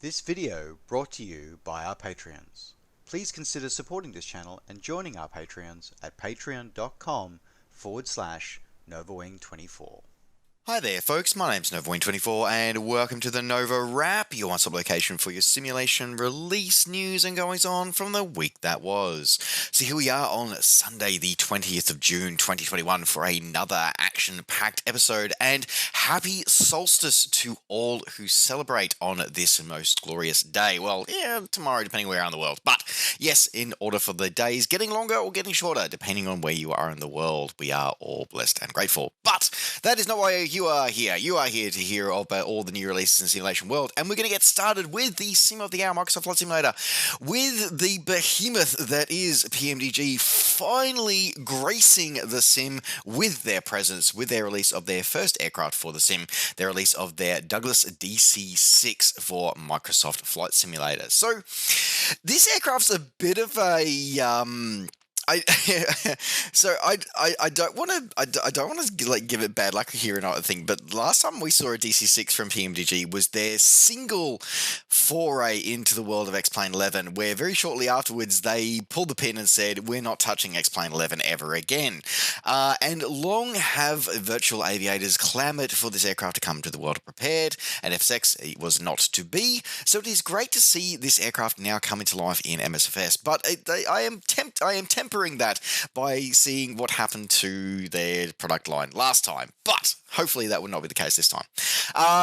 This video brought to you by our Patreons. Please consider supporting this channel and joining our Patreons at patreon.com/NovaWing24. Hi there folks, my name's NovaWing24 and welcome to the NovaWrap, your one-stop location for your simulation release news and goings on from the week that was. So here we are on Sunday the 20th of June 2021 for another action-packed episode, and happy solstice to all who celebrate on this most glorious day. Well, yeah, tomorrow depending where you are in the world, but yes, in order for the days getting longer or getting shorter depending on where you are in the world, we are all blessed and grateful. But that is not why you are here. You are here to hear about all the new releases in Simulation World, and we're going to get started with the Sim of the Hour Microsoft Flight Simulator, with the behemoth that is PMDG finally gracing the sim with their presence, with their release of their first aircraft for the sim, their release of their Douglas DC-6 for Microsoft Flight Simulator. So this aircraft's a bit of a I don't want to like give it bad luck here and other thing, but last time we saw a DC-6 from PMDG was their single foray into the world of X-Plane 11, where very shortly afterwards they pulled the pin and said we're not touching X-Plane 11 ever again. And long have virtual aviators clamoured for this aircraft to come to the world prepared, and FSX was not to be. So it is great to see this aircraft now coming to life in MSFS, but I am tempering that by seeing what happened to their product line last time, but hopefully that would not be the case this time.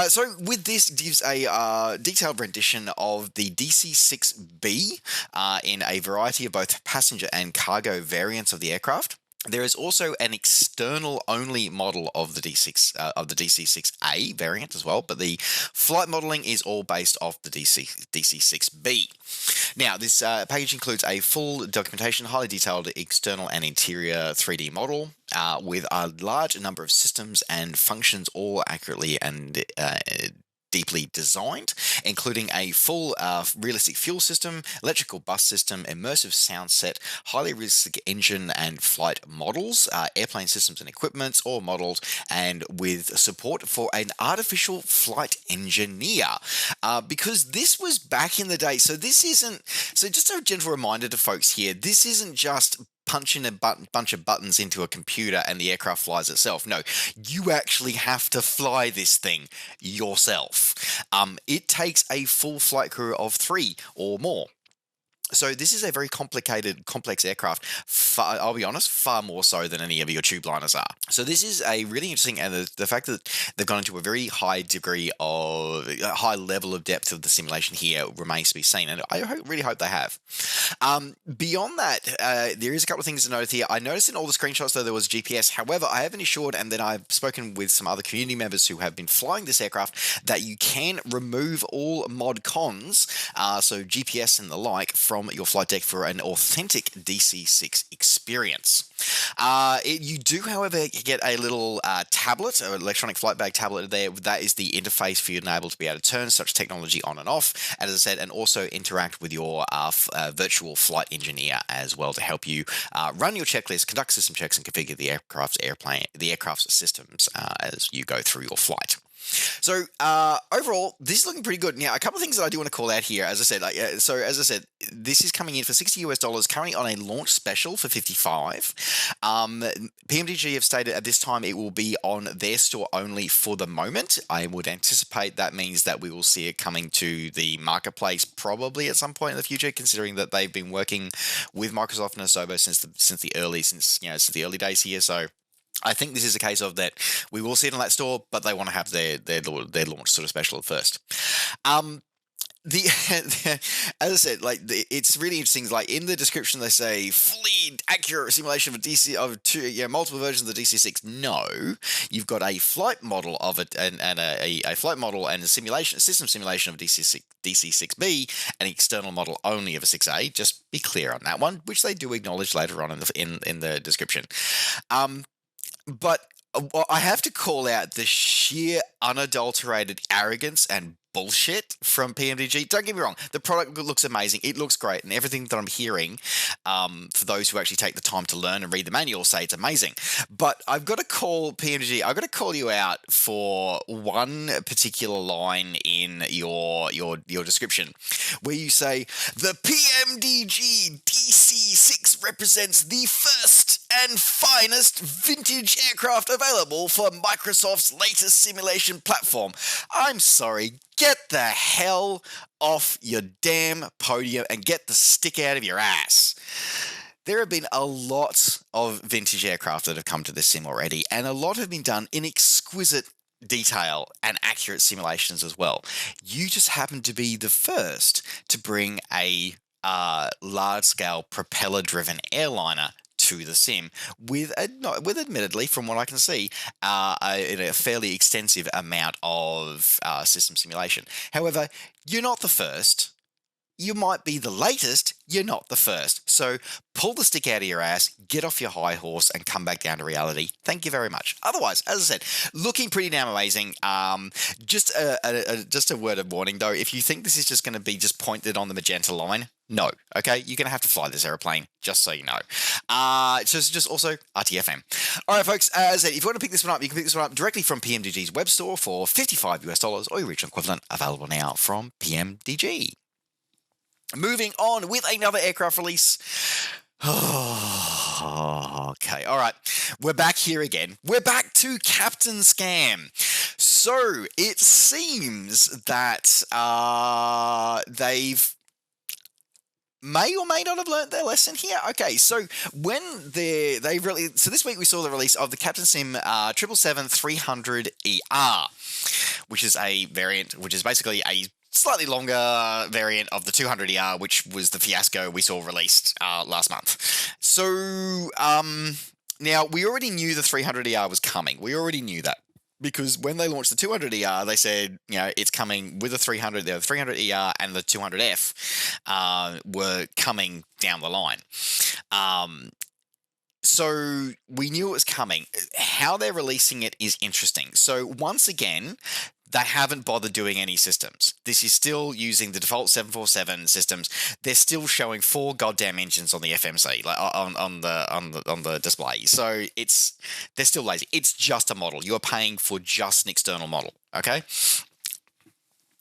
So with this gives a detailed rendition of the DC-6B in a variety of both passenger and cargo variants of the aircraft. There is also an external-only model of the DC-6A variant as well, but the flight modeling is all based off the DC-6B. Now, this package includes a full documentation, highly detailed external and interior 3D model with a large number of systems and functions, all accurately and deeply designed, including a full realistic fuel system, electrical bus system, immersive sound set, highly realistic engine and flight models, airplane systems and equipments, all modeled, and with support for an artificial flight engineer. Because this was back in the day, so just a gentle reminder to folks here, this isn't just punching a bunch of buttons into a computer and the aircraft flies itself. No, you actually have to fly this thing yourself. It takes a full flight crew of 3 or more. So this is a very complex aircraft, I'll be honest, far more so than any of your tube liners are. So this is a really interesting, and the fact that they've gone into a very high degree of, a high level of depth of the simulation here remains to be seen, and I really hope they have. Beyond that, there is a couple of things to note here. I noticed in all the screenshots, though, there was GPS. However, I have been assured, and then I've spoken with some other community members who have been flying this aircraft, that you can remove all mod cons, so GPS and the like, from your flight deck for an authentic DC-6 experience. You do, however, get a little tablet, or electronic flight bag tablet there. That is the interface for you to be able to turn such technology on and off, as I said, and also interact with your virtual flight engineer as well to help you run your checklist, conduct system checks, and configure the aircraft's systems as you go through your flight. So overall, this is looking pretty good. Now, a couple of things that I do want to call out here. As I said, this is coming in for $60 currently on a launch special for $55. PMDG have stated at this time it will be on their store only for the moment. I would anticipate that means that we will see it coming to the marketplace probably at some point in the future, considering that they've been working with Microsoft and Asobo since the early days here. So I think this is a case of that we will see it on that store, but they want to have their launch sort of special at first. As I said, it's really interesting. Like in the description, they say fully accurate simulation of multiple versions of the DC-6. No, you've got a flight model of it, and a flight model and a system simulation of DC-6B, an external model only of a 6A. Just be clear on that one, which they do acknowledge later on in the description. But Well, I have to call out the sheer unadulterated arrogance and bullshit from PMDG. Don't get me wrong, the product looks amazing. It looks great, and everything that I'm hearing, for those who actually take the time to learn and read the manual, say it's amazing. But I've got to call PMDG. I've got to call you out for one particular line in your description, where you say the PMDG DC-6 represents the first and finest vintage aircraft available for Microsoft's latest simulation platform. I'm sorry, get the hell off your damn podium and get the stick out of your ass. There have been a lot of vintage aircraft that have come to this sim already, and a lot have been done in exquisite detail and accurate simulations as well. You just happen to be the first to bring a large-scale propeller-driven airliner to the sim with admittedly, from what I can see, a fairly extensive amount of system simulation. However, you're not the first. You might be the latest, you're not the first. So pull the stick out of your ass, get off your high horse, and come back down to reality. Thank you very much. Otherwise, as I said, looking pretty damn amazing. Just a word of warning, though. If you think this is just going to be just pointed on the magenta line, no. Okay, you're going to have to fly this aeroplane, just so you know. So it's just also RTFM. All right, folks. As I said, if you want to pick this one up, you can pick this one up directly from PMDG's web store for $55 or your regional equivalent, available now from PMDG. Moving on with another aircraft release. Okay, all right. We're back here again. We're back to Captain Scam. So it seems that they've may or may not have learnt their lesson here. Okay, so when they really, so this week we saw the release of the Captain Sim 777-300ER, which is a variant, which is basically a slightly longer variant of the 200ER, which was the fiasco we saw released last month. So now we already knew the 300ER was coming. We already knew that, because when they launched the 200ER, they said, you know, it's coming with the 300. The 300ER and the 200F were coming down the line. So we knew it was coming. How they're releasing it is interesting. So once again, they haven't bothered doing any systems. This is still using the default 747 systems. They're still showing 4 goddamn engines on the FMC, like on the display. So they're still lazy. It's just a model. You are paying for just an external model. Okay.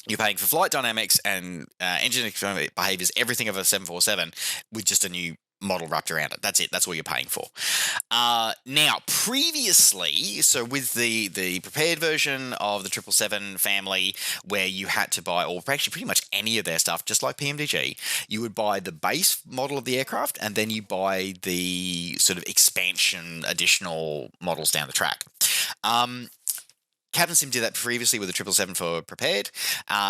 You're paying for flight dynamics and engine behaviors, everything of a 747, with just a new model wrapped around it. That's it. That's all you're paying for. Now, previously, so with the prepared version of the 777 family, where you had to buy, or actually pretty much any of their stuff, just like PMDG, you would buy the base model of the aircraft, and then you buy the sort of expansion, additional models down the track. Captain Sim did that previously with the 777 for prepared.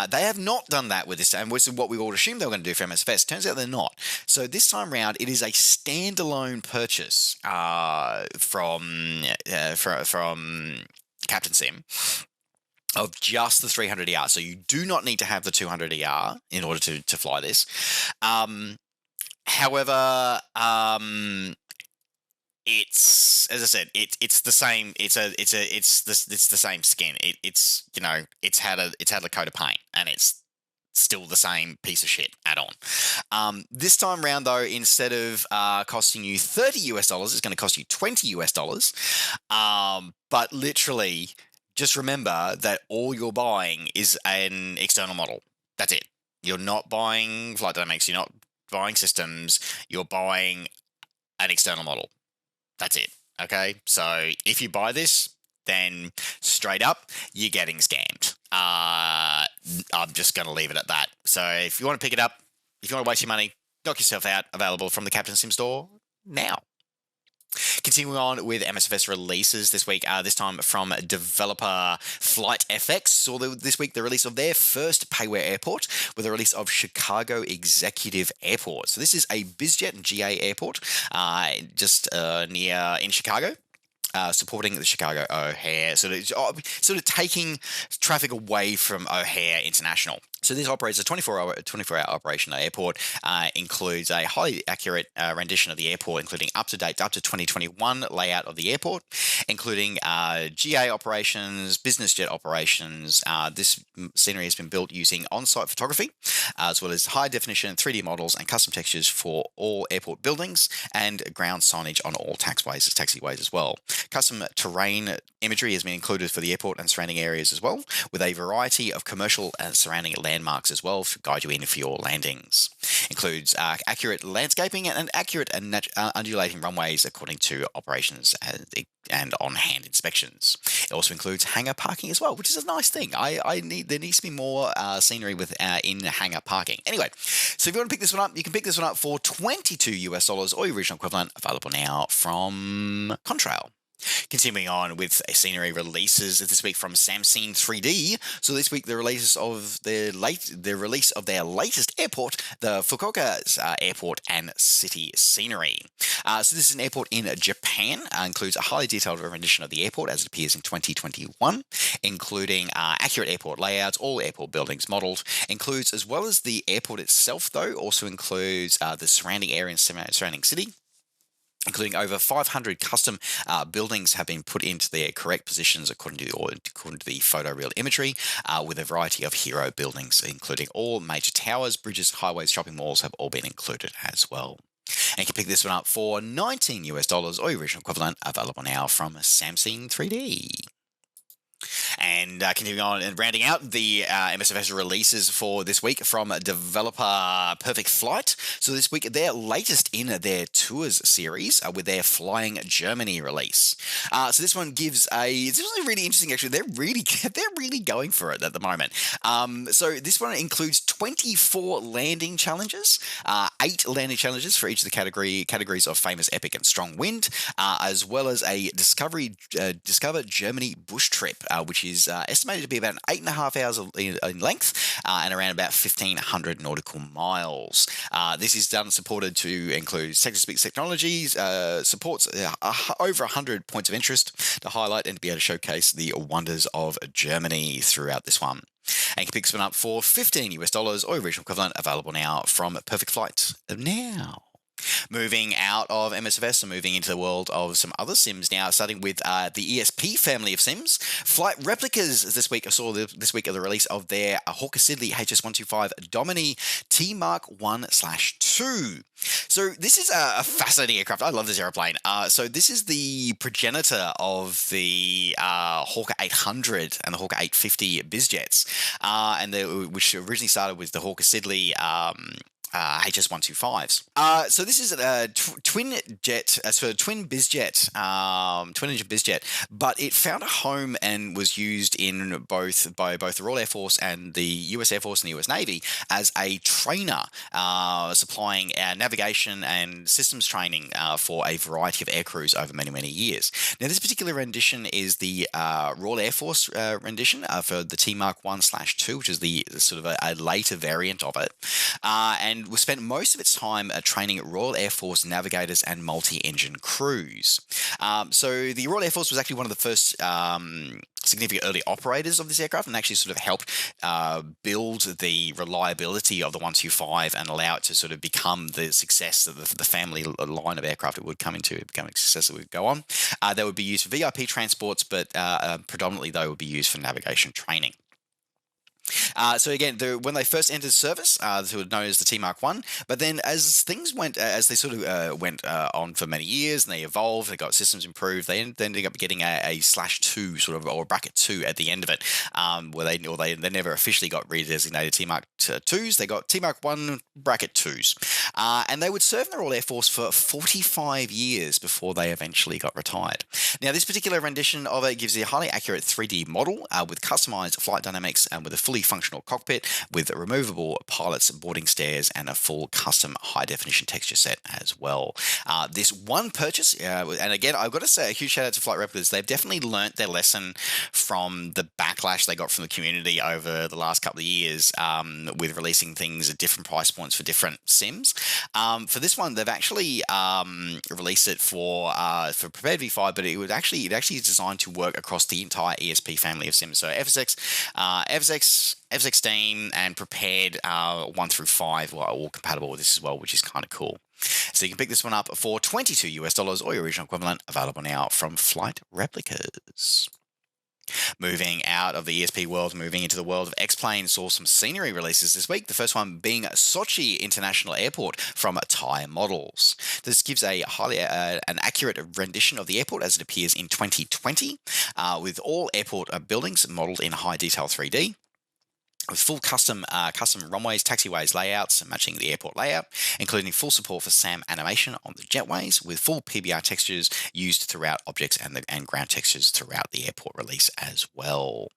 They have not done that with this, and which is what we all assumed they were going to do for MSFS. Turns out they're not. So this time round, it is a standalone purchase from Captain Sim of just the 300ER. So you do not need to have the 200ER in order to fly this. However, it's, as I said, it's the same. It's the same skin. It's you know, it's had a coat of paint, and it's still the same piece of shit add-on. This time round, though, instead of costing you $30, it's going to cost you $20. But literally, just remember that all you're buying is an external model. That's it. You're not buying flight dynamics. You're not buying systems. You're buying an external model. That's it. Okay. So if you buy this, then straight up, you're getting scammed. I'm just going to leave it at that. So if you want to pick it up, if you want to waste your money, knock yourself out. Available from the Captain Sim store now. Continuing on with MSFS releases this week, this time from developer Flight FX. Saw this week the release of their first payware airport with the release of Chicago Executive Airport. So this is a BizJet and GA airport just near in Chicago. Supporting the Chicago O'Hare, sort of taking traffic away from O'Hare International. So this operates a 24-hour operation at airport, includes a highly accurate rendition of the airport, including up-to-date, up to 2021 layout of the airport, including GA operations, business jet operations. This scenery has been built using on-site photography, as well as high-definition 3D models and custom textures for all airport buildings and ground signage on all taxiways as well. Custom terrain imagery has been included for the airport and surrounding areas as well, with a variety of commercial and surrounding landmarks as well to guide you in for your landings. Includes accurate landscaping and accurate and undulating runways according to operations and on-hand inspections. It also includes hangar parking as well, which is a nice thing. There needs to be more scenery with in hangar parking. Anyway, so if you want to pick this one up, you can pick this one up for $22 or your regional equivalent, available now from Contrail. Continuing on with scenery releases this week from Samsung 3D. So this week the release of their latest airport, the Fukuoka Airport and City scenery. So this is an airport in Japan. Includes a highly detailed rendition of the airport as it appears in 2021, including accurate airport layouts, all airport buildings modelled. Includes, as well as the airport itself, though, also includes the surrounding area and surrounding city, including over 500 custom buildings have been put into their correct positions according to the photoreal imagery, with a variety of hero buildings, including all major towers, bridges, highways, shopping malls have all been included as well. And you can pick this one up for $19 or your original equivalent, available now from Samsung 3D. And continuing on and rounding out the MSFS releases for this week from developer Perfect Flight. So this week, their latest in their Tours series with their Flying Germany release. So this one gives this was really interesting. Actually, they're really going for it at the moment. So this one includes 24 landing challenges, 8 landing challenges for each of the categories of famous, epic, and strong wind, as well as a Discover Germany bush trip, which is estimated to be about 8.5 hours in length and around about 1,500 nautical miles. This is supported to include sector-specific technologies, supports over 100 points of interest to highlight and to be able to showcase the wonders of Germany throughout this one. And you can pick this one up for $15 or original equivalent, available now from Perfect Flight now. Moving out of MSFS and moving into the world of some other sims now, starting with the ESP family of sims. Flight Replicas this week saw this week of the release of their Hawker Siddeley HS125 Domini T Mark 1/2. So this is a fascinating aircraft. I love this airplane. So this is the progenitor of the Hawker 800 and the Hawker 850 bizjets, which originally started with the Hawker Siddeley HS125s. So this is a twin bizjet, twin engine bizjet, but it found a home and was used by both the Royal Air Force and the US Air Force and the US Navy as a trainer, supplying navigation and systems training for a variety of air crews over many, many years. Now, this particular rendition is the Royal Air Force rendition for the T Mark 1/2, which is the sort of a later variant of it, and was spent most of its time training Royal Air Force navigators and multi-engine crews. So the Royal Air Force was actually one of the first significant early operators of this aircraft, and actually sort of helped build the reliability of the 125 and allow it to sort of become the success that the family line of aircraft it would come into, become a success that would go on. They would be used for VIP transports, but predominantly they would be used for navigation training. So again, when they first entered service, they were known as the T Mark 1. But then, as things went, as they sort of went on for many years, and they evolved, they got systems improved, they ended up getting a /2 sort of, or bracket 2 at the end of it, where they never officially got redesignated T Mark 2s. They got T Mark 1 bracket 2s, and they would serve in the Royal Air Force for 45 years before they eventually got retired. Now, this particular rendition of it gives you a highly accurate 3D model with customized flight dynamics and with a fully functional cockpit with removable pilot's boarding stairs and a full custom high-definition texture set as well. This one purchase, and again, I've got to say a huge shout out to Flight Replicas. They've definitely learnt their lesson from the backlash they got from the community over the last couple of years with releasing things at different price points for different sims. For this one, they've actually released it for Prepared V5, but it actually is designed to work across the entire ESP family of sims. So FSX, FSX, FSX Steam, and Prepared 1 through 5 are all compatible with this as well, which is kind of cool. So you can pick this one up for $22 or your original equivalent, available now from Flight Replicas. Moving out of the ESP world, moving into the world of X-Plane, saw some scenery releases this week. The first one being Sochi International Airport from Thai Models. This gives a highly an accurate rendition of the airport as it appears in 2020, with all airport buildings modelled in high detail 3D. With full custom runways, taxiways layouts matching the airport layout, including full support for SAM animation on the jetways, with full PBR textures used throughout objects and ground textures throughout the airport release as well.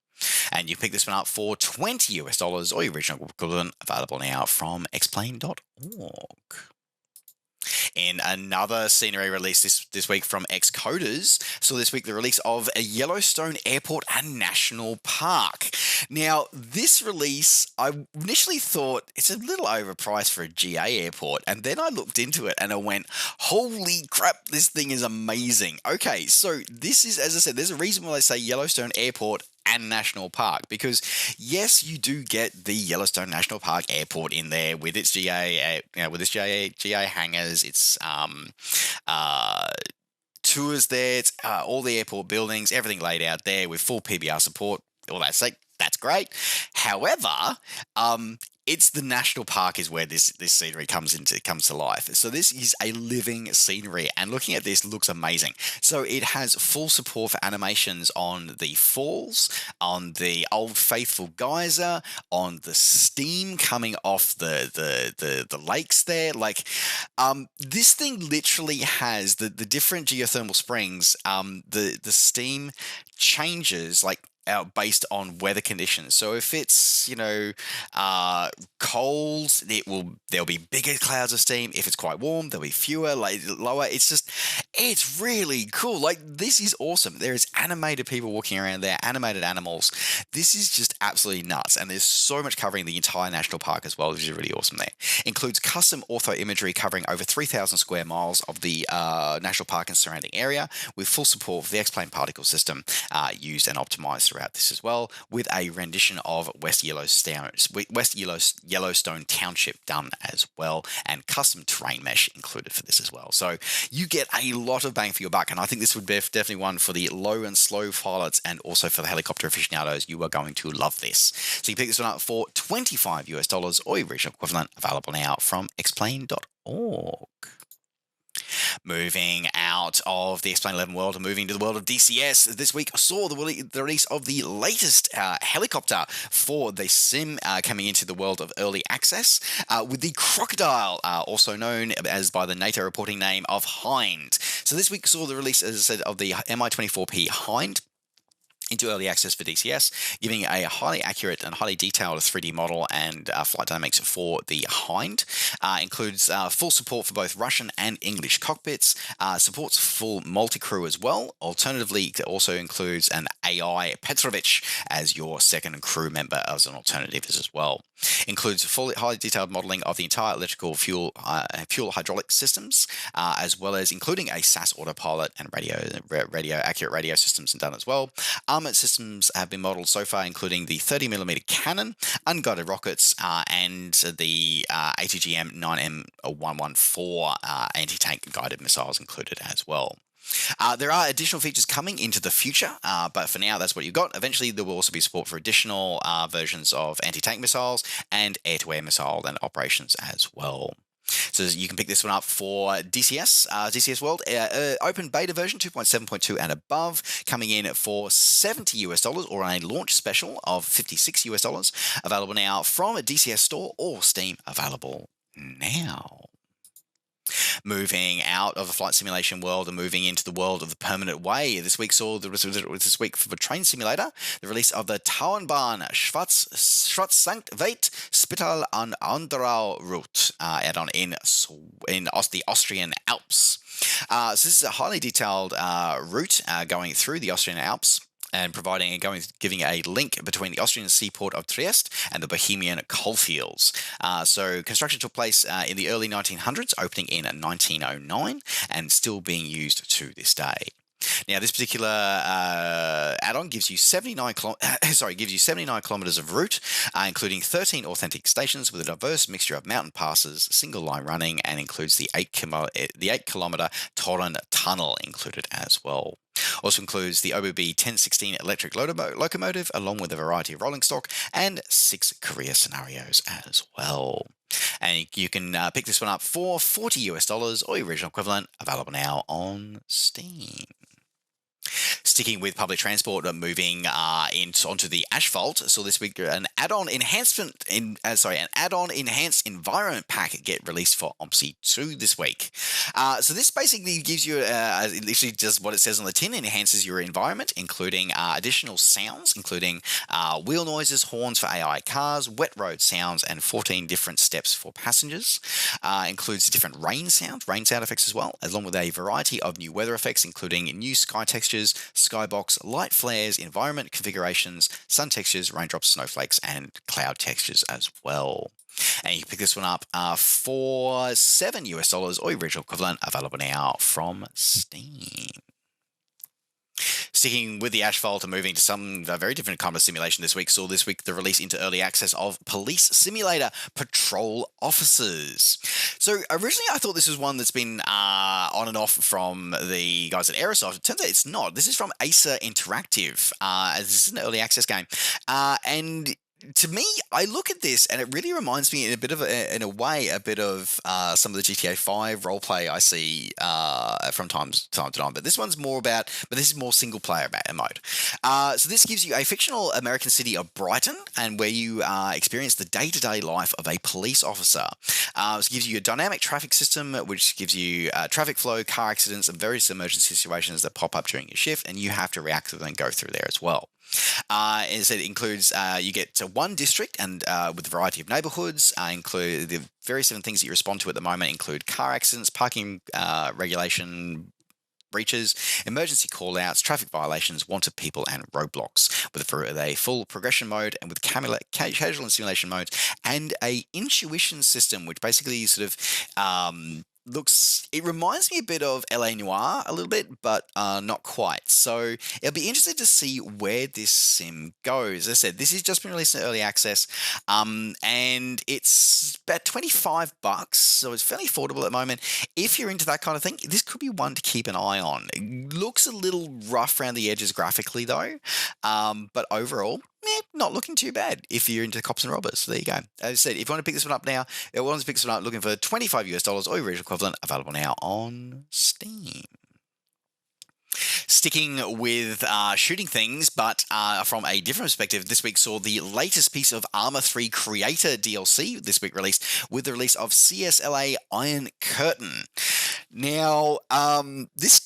And you pick this one up for $20 or your original equivalent, available now from xplane.org. In another scenery release this week from Xcoders, so this week the release of a Yellowstone Airport and National Park. Now, this release, I initially thought it's a little overpriced for a GA airport, and then I looked into it and I went, holy crap, this thing is amazing. Okay, so this is, as I said, there's a reason why they say Yellowstone Airport and National Park, because yes, you do get the Yellowstone National Park Airport in there with its GA hangars, its tours there, it's all the airport buildings, everything laid out there with full PBR support. All that's great. However, it's the national park is where this scenery comes to life. So this is a living scenery, and looking at this looks amazing. So it has full support for animations on the falls, on the Old Faithful geyser, on the steam coming off the lakes there. Like, this thing literally has the different geothermal springs. The steam changes based on weather conditions. So if it's cold, there'll be bigger clouds of steam. If it's quite warm, there'll be fewer, lower. It's really cool. Like, this is awesome. There is animated people walking around there, animated animals. This is just absolutely nuts, and there's so much covering the entire national park as well, which is really awesome. There includes custom ortho imagery covering over 3,000 square miles of the national park and surrounding area, with full support for the X-Plane particle system used and optimized throughout this as well, with a rendition of West Yellowstone Township done as well, and custom terrain mesh included for this as well. So you get a lot of bang for your buck, and I think this would be definitely one for the low and slow pilots, and also for the helicopter aficionados. You are going to love this. So you pick this one up for $25 or your original equivalent, available now from xplane.org. Moving out of the X-Plane 11 world and moving to the world of DCS, this week I saw the release of the latest helicopter for the sim coming into the world of early access, with the Crocodile, also known as by the NATO reporting name of Hind. So this week saw the release, as I said, of the Mi-24P Hind into early access for DCS, giving a highly accurate and highly detailed 3D model and flight dynamics for the Hind. Includes full support for both Russian and English cockpits, supports full multi-crew as well. Alternatively, it also includes an AI Petrovich as your second crew member as an alternative as well. Includes fully highly detailed modeling of the entire electrical fuel hydraulic systems, as well as including a SAS autopilot and accurate radio systems done as well. Armored systems have been modeled so far, including the 30mm cannon, unguided rockets, and the ATGM 9M114 anti-tank guided missiles included as well. There are additional features coming into the future, but for now, that's what you've got. Eventually, there will also be support for additional versions of anti-tank missiles and air-to-air missile and operations as well. So you can pick this one up for DCS World, open beta version 2.7.2 and above, coming in for $70 or a launch special of $56, available now from a DCS store or Steam, available now. Moving out of the flight simulation world and moving into the world of the permanent way, this week saw this week for the train simulator, the release of the Tauernbahn Schwarzsankt-Veit Spital an Anderau route add-on in the Austrian Alps. So this is a highly detailed route going through the Austrian Alps, and giving a link between the Austrian seaport of Trieste and the Bohemian coalfields. So construction took place in the early 1900s, opening in 1909, and still being used to this day. Now, this particular add-on gives you 79 kilometers of route, including 13 authentic stations with a diverse mixture of mountain passes, single line running, and includes the 8-kilometer Torrent tunnel included as well. Also includes the OBB 1016 electric locomotive, along with a variety of rolling stock and 6 career scenarios as well. And you can pick this one up for $40 or your original equivalent, available now on Steam. Sticking with public transport, moving onto the asphalt. So this week, an add-on enhanced environment pack get released for OMSI 2 this week. So this basically gives you literally just what it says on the tin, enhances your environment, including additional sounds, including wheel noises, horns for AI cars, wet road sounds, and 14 different steps for passengers. Includes different rain sound effects as well, along with a variety of new weather effects, including new sky textures, skybox, light flares, environment configurations, sun textures, raindrops, snowflakes, and cloud textures as well. And you can pick this one up for $7 or your original equivalent, available now from Steam. Sticking with the asphalt and moving to some very different kind of simulation this week, saw this week the release into early access of Police Simulator Patrol Officers. So originally I thought this was one that's been on and off from the guys at Aerosoft. It turns out it's not. This is from Acer Interactive. This is an early access game. And to me, I look at this and it really reminds me in a bit of some of the GTA 5 roleplay I see from time to time. But this one's this is more single player mode. So this gives you a fictional American city of Brighton, and where you experience the day-to-day life of a police officer. It gives you a dynamic traffic system, which gives you traffic flow, car accidents, and various emergency situations that pop up during your shift, and you have to react to them and go through there as well. It includes you get to one district and with a variety of neighbourhoods. Include the various different things that you respond to at the moment include car accidents, parking regulation breaches, emergency call-outs, traffic violations, wanted people, and roadblocks, with a full progression mode and with casual and simulation modes, and a intuition system, which basically sort of it reminds me a bit of LA Noire a little bit, but not quite. So it'll be interesting to see where this sim goes. As I said, this has just been released in early access, and it's about $25, so it's fairly affordable at the moment. If you're into that kind of thing, this could be one to keep an eye on. It looks a little rough around the edges graphically, though, but overall, not looking too bad if you're into cops and robbers. So there you go. As I said, if you want to pick this one up now, looking for $25 or your original equivalent, available now on Steam. Sticking with shooting things, but from a different perspective, this week saw the latest piece of Arma 3 Creator DLC this week released with the release of CSLA Iron Curtain. Now, this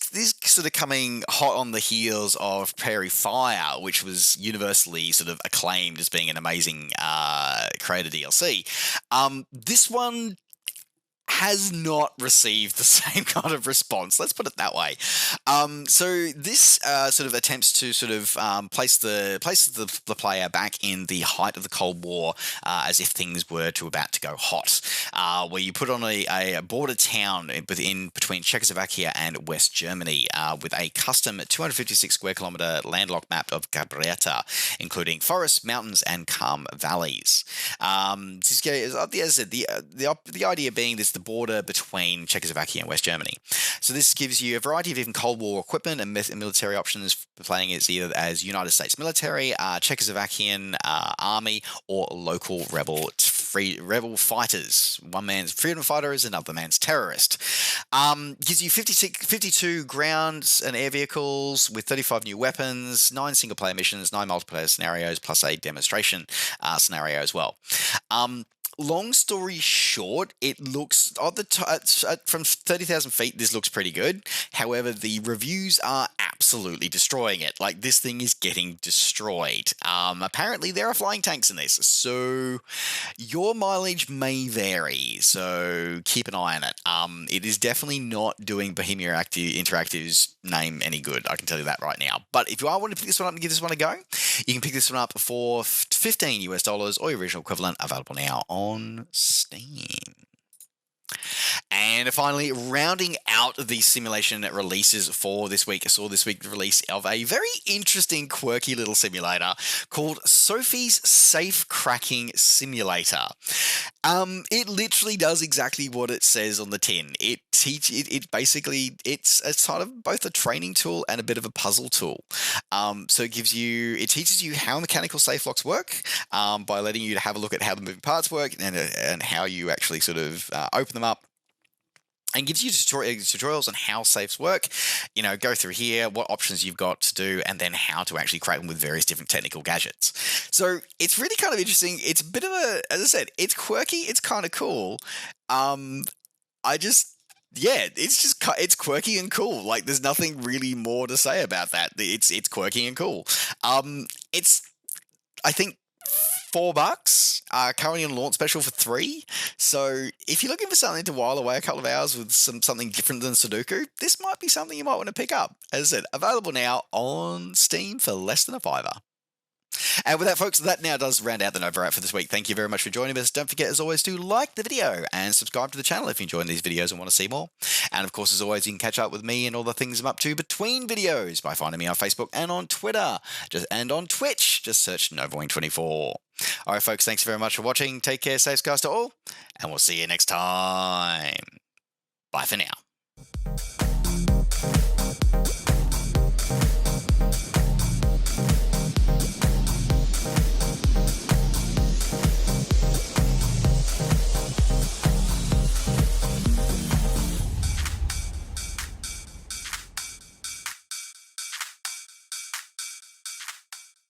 sort of coming hot on the heels of Prairie Fire, which was universally sort of acclaimed as being an amazing creator DLC. This one has not received the same kind of response. Let's put it that way. So this sort of attempts to sort of place the player back in the height of the Cold War, as if things were about to go hot, where you put on a border town between Czechoslovakia and West Germany, with a custom 256 square kilometer landlocked map of Gabrieta, including forests, mountains, and calm valleys. As I said, the idea being this: the border between Czechoslovakia and West Germany. So this gives you a variety of even Cold War equipment and military options for playing it either as United States military, Czechoslovakian army, or local rebel fighters. One man's freedom fighter is another man's terrorist. Gives you 52 ground and air vehicles with 35 new weapons, 9 single-player missions, 9 multiplayer scenarios, plus a demonstration scenario as well. Long story short, it looks from 30,000 feet. This looks pretty good. However, the reviews are absolutely destroying it. Like, this thing is getting destroyed. Apparently, there are flying tanks in this, so your mileage may vary. So keep an eye on it. It is definitely not doing Bohemia Interactive's name any good. I can tell you that right now. But if you are wanting to pick this one up and give this one a go, you can pick this one up for $15 or your original equivalent, available now on Steam. And finally, rounding out the simulation releases for this week, I saw this week the release of a very interesting, quirky little simulator called Sophie's Safe Cracking Simulator. It literally does exactly what it says on the tin. It basically, it's sort of both a training tool and a bit of a puzzle tool. So it teaches you how mechanical safe locks work by letting you have a look at how the moving parts work and how you actually sort of open them up. And gives you tutorials on how safes work, go through here, what options you've got to do, and then how to actually crack them with various different technical gadgets. So it's really kind of interesting. It's a bit of as I said, it's quirky, it's kind of cool. It's quirky and cool. Like, there's nothing really more to say about that. It's quirky and cool. It's, I think, $4, currently on launch special for $3. So if you're looking for something to while away a couple of hours with something different than Sudoku, this might be something you might want to pick up. As I said, available now on Steam for less than $5. And with that, folks, that now does round out the NovaWrap for this week. Thank you very much for joining us. Don't forget, as always, to like the video and subscribe to the channel if you're enjoying these videos and want to see more. And of course, as always, you can catch up with me and all the things I'm up to between videos by finding me on Facebook and on Twitter and on Twitch. Just search NovaWing24. All right, folks, thanks very much for watching. Take care, safe skies to all, and we'll see you next time. Bye for now.